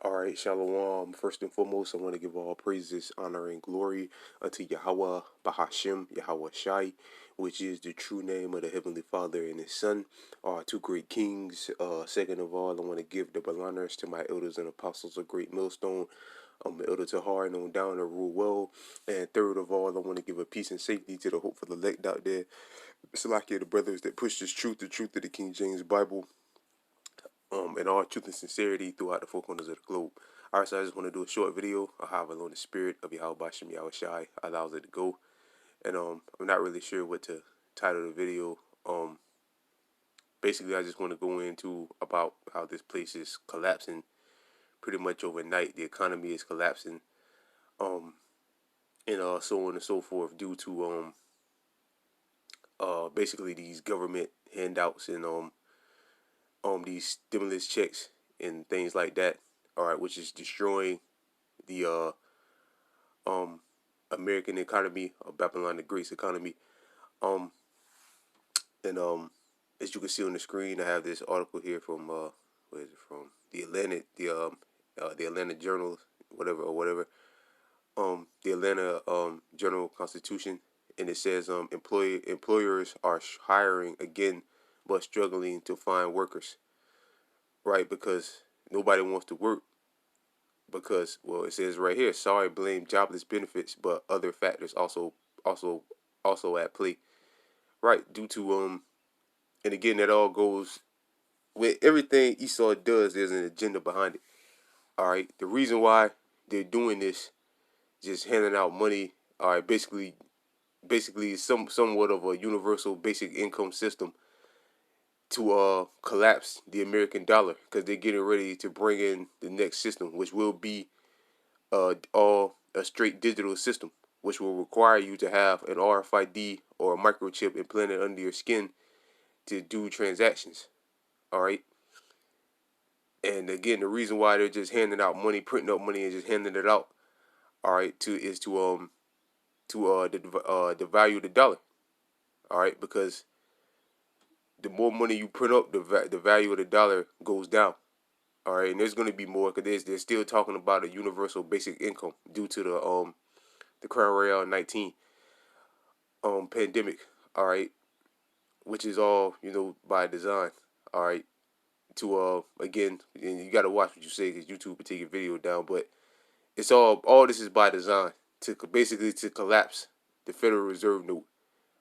All right, Shalom. First and foremost, I want to give all praises, honor, and glory unto Yahweh, Bahashim, Yahweh Shai, which is the true name of the Heavenly Father and His Son, our two great kings. Second of all, I want to give double honors to my elders and apostles of Great Millstone, Elder Tahar, and on down to rule well. And third of all, I want to give a peace and safety to the hopeful elect out there. Salakia, the brothers that push this truth, the truth of the King James Bible, in all truth and sincerity throughout the four corners of the globe. Alright, so I just want to do a short video of how alone the spirit of Yahweh Bashem Yahweh Shai allows it to go. And I'm not really sure what to title the video. Basically I just want to go into about how this place is collapsing pretty much overnight. The economy is collapsing. And so on and so forth due to basically these government handouts and these stimulus checks and things like that, all right, which is destroying the American economy, Babylon the Great's economy. And as you can see on the screen, I have this article here from where is it from? The Atlanta Journal, whatever. The Atlanta Journal Constitution, and it says employers are hiring again but struggling to find workers. Right, because nobody wants to work because, well, it says right here, sorry, blame jobless benefits, but other factors also at play. Right, due to and again, that all goes with everything Esau does. There's an agenda behind it. All right, the reason why they're doing this, just handing out money. All right, basically somewhat of a universal basic income system to collapse the American dollar, because they're getting ready to bring in the next system, which will be all a straight digital system, which will require you to have an RFID or a microchip implanted under your skin to do transactions. All right. And again, the reason why they're just handing out money, printing up money, and just handing it out, all right, to devalue the dollar. All right, because the more money you print up, the value of the dollar goes down. All right, and there's going to be more because they're still talking about a universal basic income due to the Crown Royal 19 pandemic. All right, which is all by design. All right, to again, and you got to watch what you say because YouTube will take your video down. But it's all this is by design to basically to collapse the Federal Reserve note.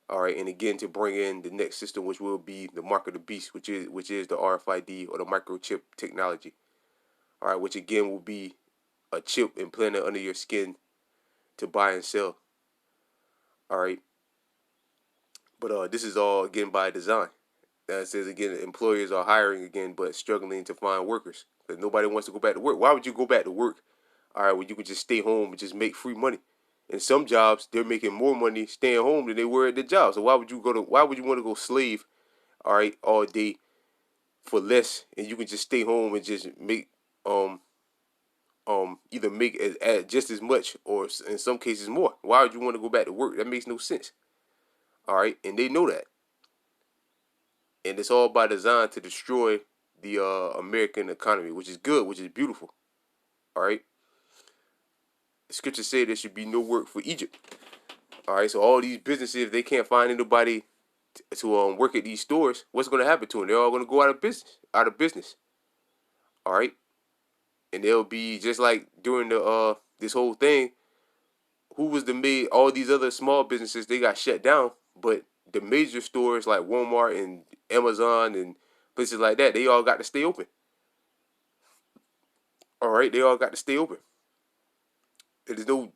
All right, and again to bring in the next system, which will be the mark of the beast, which is the RFID or the microchip technology. All right, which again will be a chip implanted under your skin to buy and sell. All right, but this is all again by design. That says again, employers are hiring again, but struggling to find workers because nobody wants to go back to work. Why would you go back to work? All right, when you could just stay home and just make free money. In some jobs, they're making more money staying home than they were at the job. So why would you want to go slave, all right, all day for less, and you can just stay home and just make either make just as much or in some cases more? Why would you want to go back to work? That makes no sense. All right, and they know that, and it's all by design to destroy the American economy, which is good, which is beautiful. All right, the scriptures say there should be no work for Egypt. All right, so all these businesses, if they can't find anybody to work at these stores, what's going to happen to them? They're all going to go out of business. All right, and they'll be just like during the this whole thing. Who was all these other small businesses? They got shut down, but the major stores like Walmart and Amazon and places like that, they all got to stay open. All right, they all got to stay open. There's no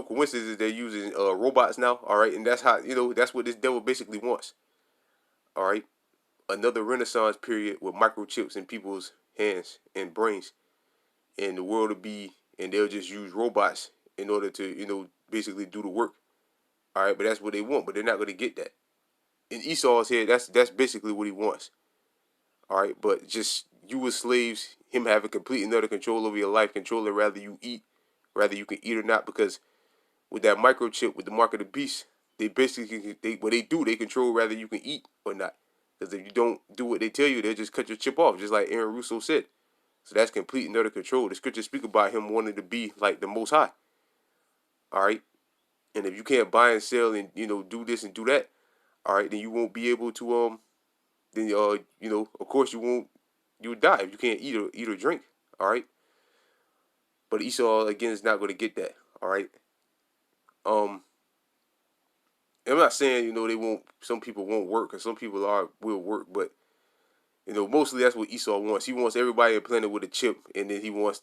coincidence they're using robots now. All right, and that's how that's what this devil basically wants. All right, another Renaissance period with microchips in people's hands and brains, and the world will be, and they'll just use robots in order to basically do the work. All right, but that's what they want, but they're not going to get that. In Esau's head, that's basically what he wants. All right, but just you as slaves, him having complete and utter control over your life, controlling whether you can eat or not, because with that microchip, with the mark of the beast, they basically they control whether you can eat or not. Because if you don't do what they tell you, they'll just cut your chip off, just like Aaron Russo said. So that's complete and utter control. The scriptures speak about him wanting to be like the Most High. All right. And if you can't buy and sell and do this and do that, all right, then you won't be able to then of course you'll die if you can't eat or drink. All right. But Esau again is not going to get that. All right. Um, I'm not saying they won't. Some people won't work, or some people will work, but mostly that's what Esau wants. He wants everybody in planet with a chip, and then he wants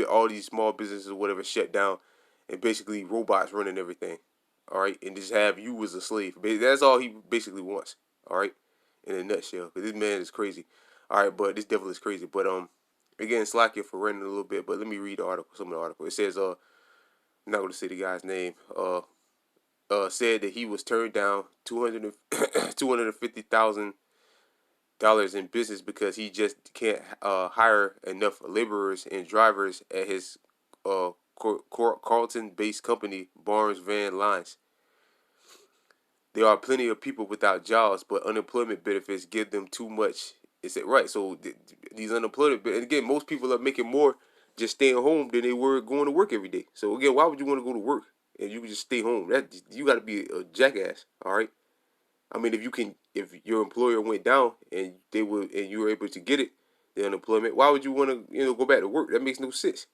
all these small businesses or whatever shut down, and basically robots running everything. All right, and just have you as a slave. That's all he basically wants. All right, in a nutshell. Because this man is crazy. All right, but this devil is crazy. But again, slack it for running a little bit. But let me read the article. Some of the article. It says I'm not going to say the guy's name. Said that he was turned down $250,000 in business because he just can't hire enough laborers and drivers at his Carlton-based company, Barnes Van Lines. There are plenty of people without jobs, but unemployment benefits give them too much. Is it right? So these unemployment, and again, most people are making more just staying home than they were going to work every day. So again, why would you want to go to work and you can just stay home? That you got to be a jackass. All right. I mean, if your employer went down and you were able to get it, the unemployment, why would you want to go back to work? That makes no sense.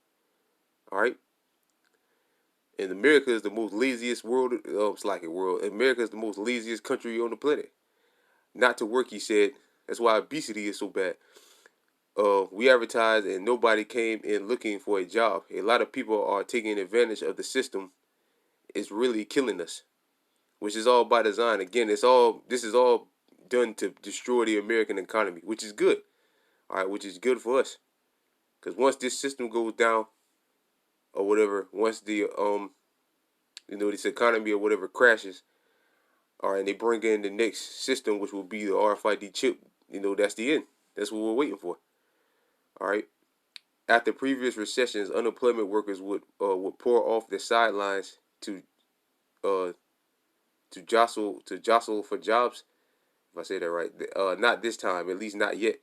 All right. And America is the most laziest world. America is the most laziest country on the planet. Not to work, he said. That's why obesity is so bad. We advertised and nobody came in looking for a job. A lot of people are taking advantage of the system. It's really killing us, which is all by design. Again, this is all done to destroy the American economy, which is good. All right, which is good for us. Because once this system goes down, or whatever, once the this economy or whatever crashes, all right, and they bring in the next system, which will be the RFID chip, that's the end. That's what we're waiting for. All right. After previous recessions, unemployment workers would pour off the sidelines to jostle for jobs. If I say that right, not this time, at least not yet.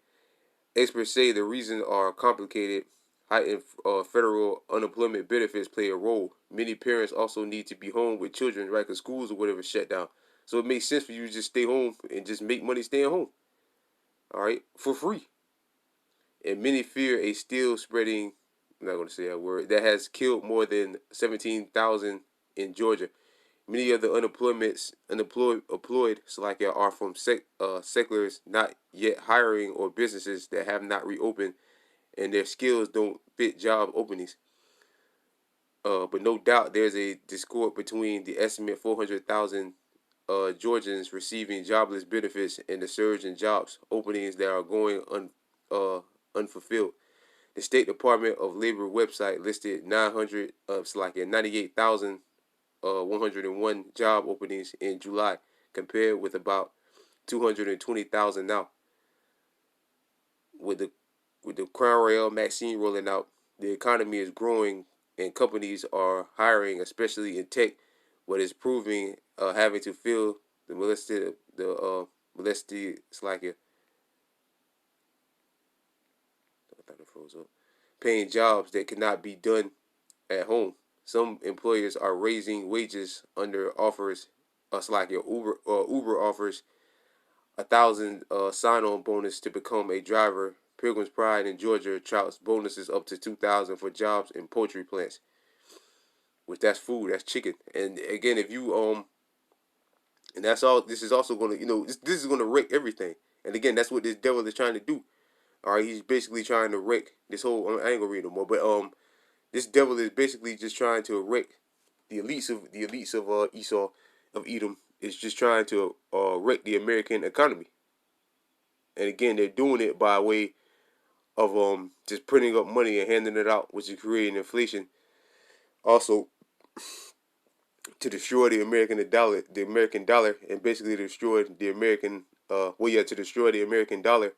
Experts say the reasons are complicated. Heightened federal unemployment benefits play a role. Many parents also need to be home with children, right? Because schools or whatever shut down. So it makes sense for you to just stay home and just make money staying home. All right, for free. And many fear a still spreading, I'm not going to say that word, that has killed more than 17,000 in Georgia. Many of the employed are from sectors not yet hiring or businesses that have not reopened and their skills don't fit job openings. But no doubt there's a discord between the estimate 400,000 Georgians receiving jobless benefits and the surge in jobs openings that are going unfulfilled. The State Department of Labor website listed 98,101 job openings in July, compared with about 220,000 now. With the Crown Royal vaccine rolling out, the economy is growing and companies are hiring, especially in tech, but it's proving having to fill the molested slacker. I thought it froze up. Paying jobs that cannot be done at home. Some employers are raising wages under offers, like Uber offers 1,000 sign-on bonus to become a driver. Pilgrim's Pride in Georgia touts bonuses up to 2,000 for jobs in poultry plants, which that's food, that's chicken. And again, if you and that's all. This is also going to this is going to wreck everything. And again, that's what this devil is trying to do. All right, he's basically trying to wreck this whole. I ain't gonna read no more, but this devil is basically just trying to wreck the elites of Esau, of Edom. Is just trying to wreck the American economy. And again, they're doing it by way of just printing up money and handing it out, which is creating inflation. Also, to destroy the American dollar, and basically destroy the American to destroy the American dollar.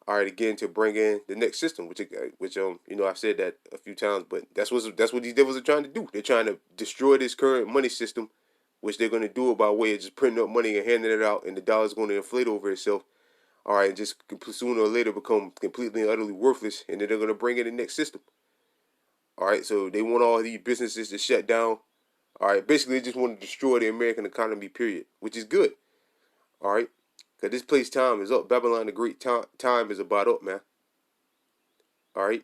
All right, again, to bring in the next system, which I've said that a few times, but that's what these devils are trying to do. They're trying to destroy this current money system, which they're going to do it by way of just printing up money and handing it out, and the dollar's going to inflate over itself. All right, just sooner or later become completely and utterly worthless, and then they're gonna bring in the next system. All right, so they want all these businesses to shut down. All right, basically they just want to destroy the American economy, period, which is good. All right, because this place time is up. Babylon the Great time is about up, man. All right,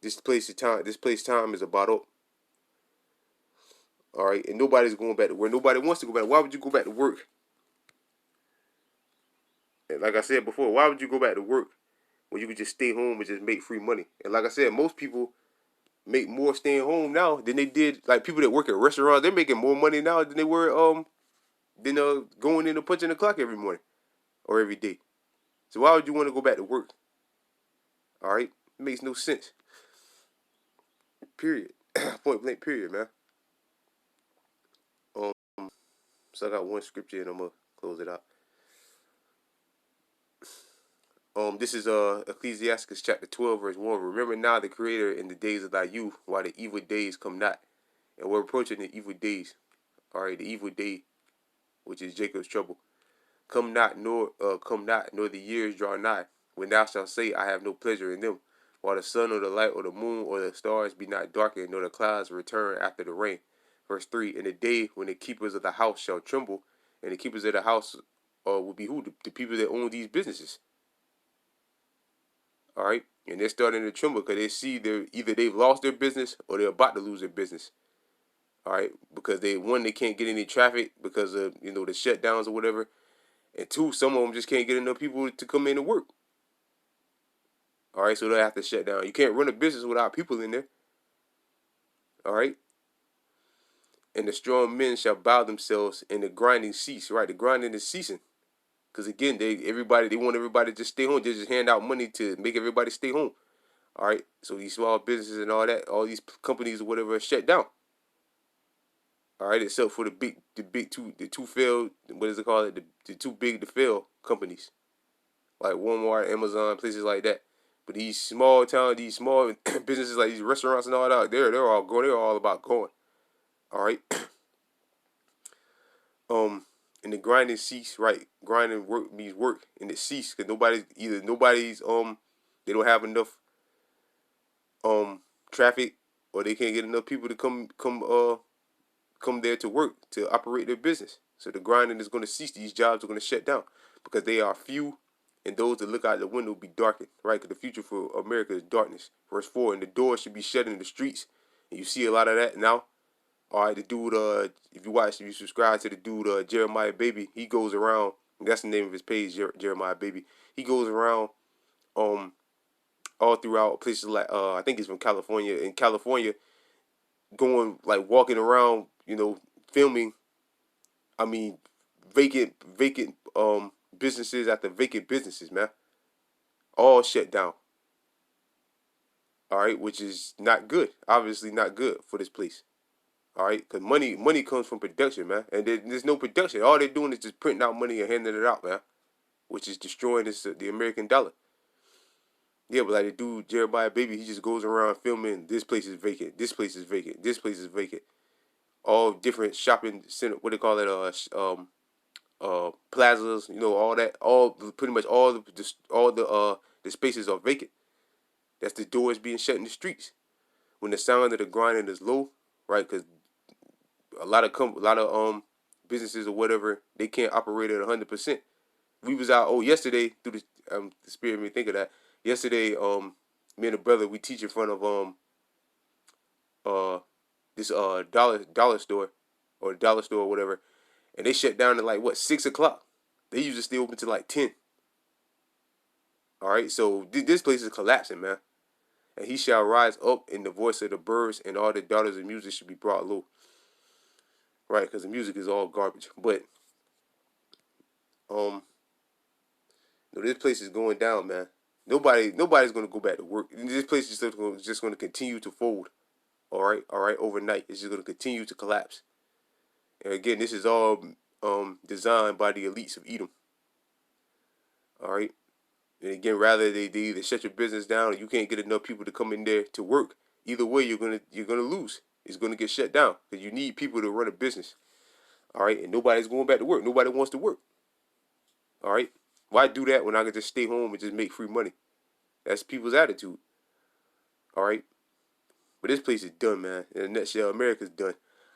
this place time is about up. All right, and nobody's going back to work. Nobody wants to go back. Why would you go back to work? And like I said before, why would you go back to work when you could just stay home and just make free money? And like I said, most people make more staying home now than they did. Like people that work at restaurants, they're making more money now than they were going in and punching the clock every morning or every day. So why would you want to go back to work? All right, it makes no sense. Period. Point blank. Period, man. Um, so I got one scripture and I'm gonna close it out. This is Ecclesiastes chapter 12, verse 1. Remember now the Creator in the days of thy youth, while the evil days come not. And we're approaching the evil days. All right, the evil day, which is Jacob's trouble. Come not, nor the years draw nigh, when thou shalt say, I have no pleasure in them, while the sun or the light or the moon or the stars be not darkened, nor the clouds return after the rain. Verse 3, in the day when the keepers of the house shall tremble, and the keepers of the house will be who? The people that own these businesses. All right, and they're starting to tremble because they see they've lost their business or they're about to lose their business. All right, because they can't get any traffic because of the shutdowns or whatever, and two, some of them just can't get enough people to come in and work. All right, so they have to shut down. You can't run a business without people in there. All right, and the strong men shall bow themselves, and the grinding cease. Right, the grinding is ceasing because again, they want everybody to just stay home. They just hand out money to make everybody stay home. All right, so these small businesses and all these companies or whatever are shut down. All right, except for the two failed, what is it called? The too big to fail companies like Walmart, Amazon, places like that. But these small businesses like these restaurants and all that, they're all going. They're all about going. All right. And the grinding cease. Right, grinding work means work, and it cease because nobody's they don't have enough traffic, or they can't get enough people to come there to work to operate their business. So the grinding is going to cease. These jobs are going to shut down because they are few, and those that look out the window will be darkened. Right, because the future for America is darkness. Verse 4, and the doors should be shut in the streets. And you see a lot of that now. All right, the dude, if you subscribe to the dude, Jeremiah Baby, he goes around. That's the name of his page, Jeremiah Baby. He goes around, all throughout places like, I think he's from California. In California, going like walking around, filming. I mean, vacant businesses after vacant businesses, man, all shut down. All right, which is not good. Obviously, not good for this place. All right, because money comes from production, man, and there's no production. All they're doing is just printing out money and handing it out, man, which is destroying the American dollar. Yeah, but like the dude Jeremiah Baby, he just goes around filming. This place is vacant. This place is vacant. This place is vacant. All different shopping center. What they call it? Plazas. All that. All pretty much the spaces are vacant. That's the doors being shut in the streets. When the sound of the grinding is low, right? Because a lot of businesses or whatever, they can't operate at 100%. We was out yesterday through the spirit made me think of that. Yesterday, me and the brother, we teach in front of this dollar store or whatever, and they shut down at like what 6 o'clock. They usually stay open till like 10. All right, so this place is collapsing, man. And he shall rise up in the voice of the birds, and all the daughters of music should be brought low. Right, because the music is all garbage. But this place is going down, man. Nobody's gonna go back to work. This place is just gonna continue to fold. All right, overnight, it's just gonna continue to collapse. And again, this is all designed by the elites of Edom. All right, and again, rather they either shut your business down or you can't get enough people to come in there to work. Either way, you're gonna lose. It's gonna get shut down because you need people to run a business. All right, and nobody's going back to work. Nobody wants to work. All right. Why do that when I can just stay home and just make free money? That's people's attitude. All right. But this place is done, man. In a nutshell, America's done.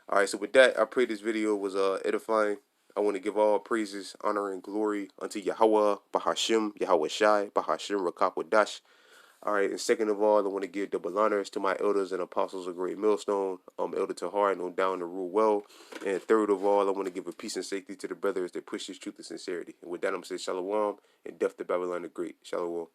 All right. So with that, I pray this video was edifying. I want to give all praises, honor, and glory unto Yahweh, Bahashim, Yahweh Shai, Bahashim, Rakakwadash. All right, and second of all, I want to give double honors to my elders and apostles of Great Millstone, Elder Tahar, and on down to rule well. And third of all, I want to give a peace and safety to the brothers that push this truth and sincerity. And with that, I'm going to say shalom and death to Babylon the Great. Shalom.